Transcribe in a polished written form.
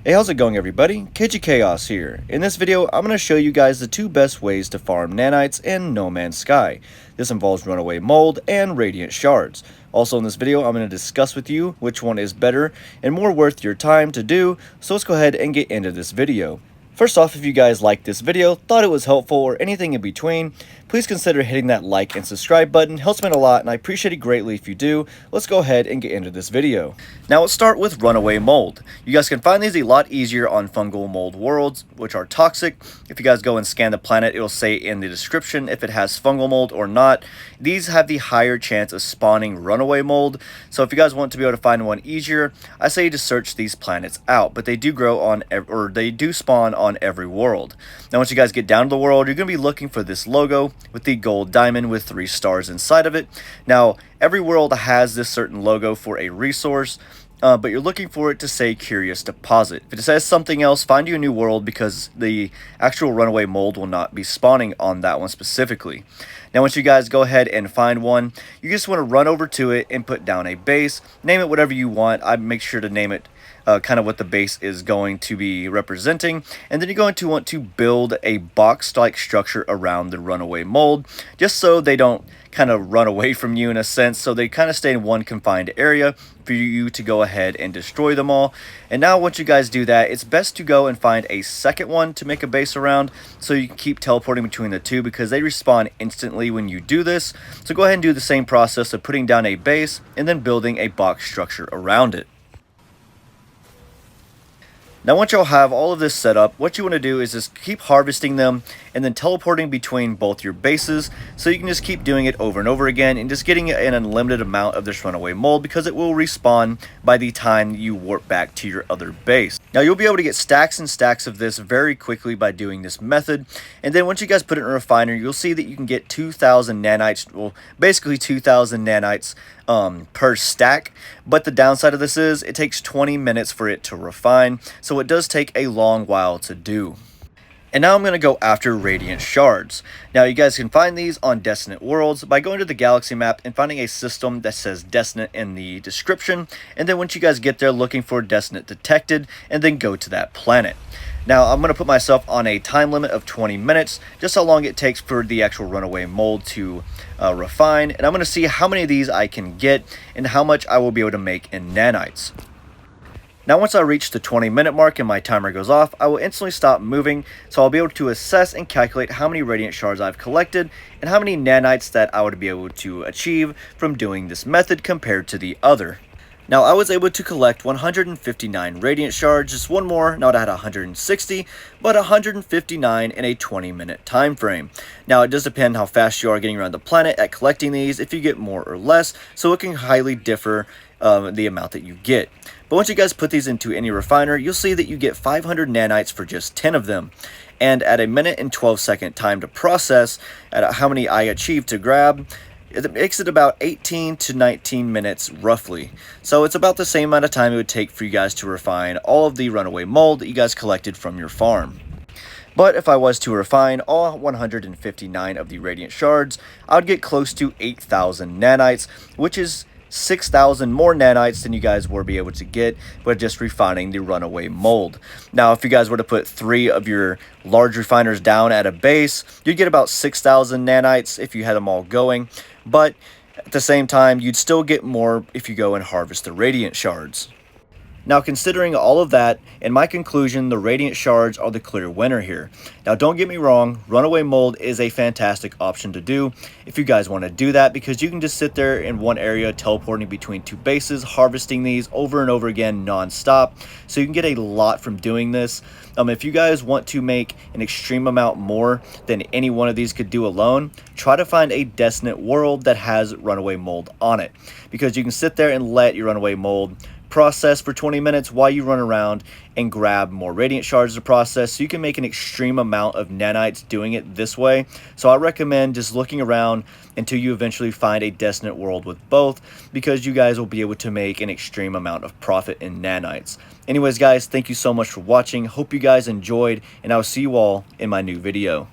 Hey, how's it going everybody? KG Chaos here. In this video, I'm going to show you guys the two best ways to farm nanites in No Man's Sky. This involves Runaway Mold and Radiant Shards. Also in this video, I'm going to discuss with you which one is better and more worth your time to do, so let's go ahead and get into this video. First off, if you guys liked this video, thought it was helpful, or anything in between, please consider hitting that like and subscribe button. It helps me out a lot, and I appreciate it greatly if you do. Let's go ahead and get into this video. Now let's start with Runaway Mold. You guys can find these a lot easier on fungal mold worlds, which are toxic. If you guys go and scan the planet, it'll say in the description if it has fungal mold or not. These have the higher chance of spawning runaway mold, so if you guys want to be able to find one easier, I say to search these planets out, but they do grow on, or they do spawn on every world. Now once you guys get down to the world, you're going to be looking for this logo with the gold diamond with 3 stars inside of it. Now every world has this certain logo for a resource, but you're looking for it to say Curious Deposit. If it says something else, find you a new world, because the actual runaway mold will not be spawning on that one specifically. Now once you guys go ahead and find one, you just want to run over to it and put down a base. Name it whatever you want. I make sure to name it kind of what the base is going to be representing, and then you're going to want to build a box-like structure around the runaway mold, just so they don't kind of run away from you in a sense, so they kind of stay in one confined area for you to go ahead and destroy them all. And now once you guys do that, it's best to go and find a second one to make a base around, so you can keep teleporting between the two, because they respawn instantly when you do this. So go ahead and do the same process of putting down a base and then building a box structure around it. Now once you'll have all of this set up, what you want to do is just keep harvesting them and then teleporting between both your bases, so you can just keep doing it over and over again and just getting an unlimited amount of this runaway mold, because it will respawn by the time you warp back to your other base. Now you'll be able to get stacks and stacks of this very quickly by doing this method, and then once you guys put it in a refiner, you'll see that you can get 2,000 nanites, well basically 2,000 nanites per stack. But the downside of this is it takes 20 minutes for it to refine, so it does take a long while to do. And now I'm going to go after Radiant Shards. Now you guys can find these on Destinate Worlds by going to the galaxy map and finding a system that says Destinate in the description, and then once you guys get there, looking for Destinate Detected, and then go to that planet. Now I'm going to put myself on a time limit of 20 minutes, just how long it takes for the actual runaway mold to refine, and I'm going to see how many of these I can get and how much I will be able to make in nanites. Now once I reach the 20-minute mark and my timer goes off, I will instantly stop moving, so I'll be able to assess and calculate how many Radiant Shards I've collected and how many nanites that I would be able to achieve from doing this method compared to the other. Now I was able to collect 159 Radiant Shards, just one more, now I had 160, but 159 in a 20-minute time frame. Now it does depend how fast you are getting around the planet at collecting these, if you get more or less, so it can highly differ the amount that you get. But once you guys put these into any refiner, you'll see that you get 500 nanites for just 10 of them. And at a minute and 12-second time to process, at how many I achieved to grab, it makes it about 18 to 19 minutes roughly. So it's about the same amount of time it would take for you guys to refine all of the runaway mold that you guys collected from your farm. But if I was to refine all 159 of the Radiant Shards, I would get close to 8,000 nanites, which is 6,000 more nanites than you guys will be able to get by just refining the runaway mold. Now if you guys were to put 3 of your large refiners down at a base, you'd get about 6,000 nanites if you had them all going, but at the same time you'd still get more if you go and harvest the Radiant Shards. Now considering all of that, in my conclusion, the Radiant Shards are the clear winner here. Now don't get me wrong, Runaway Mold is a fantastic option to do if you guys want to do that, because you can just sit there in one area teleporting between 2 bases, harvesting these over and over again non-stop, so you can get a lot from doing this. If you guys want to make an extreme amount more than any one of these could do alone, try to find a Destinate world that has Runaway Mold on it, because you can sit there and let your Runaway Mold process for 20 minutes while you run around and grab more Radiant Shards to process, so you can make an extreme amount of nanites doing it this way. So I recommend just looking around until you eventually find a Destinate world with both, because you guys will be able to make an extreme amount of profit in nanites. Anyways guys, thank you so much for watching. Hope you guys enjoyed, and I'll see you all in my new video.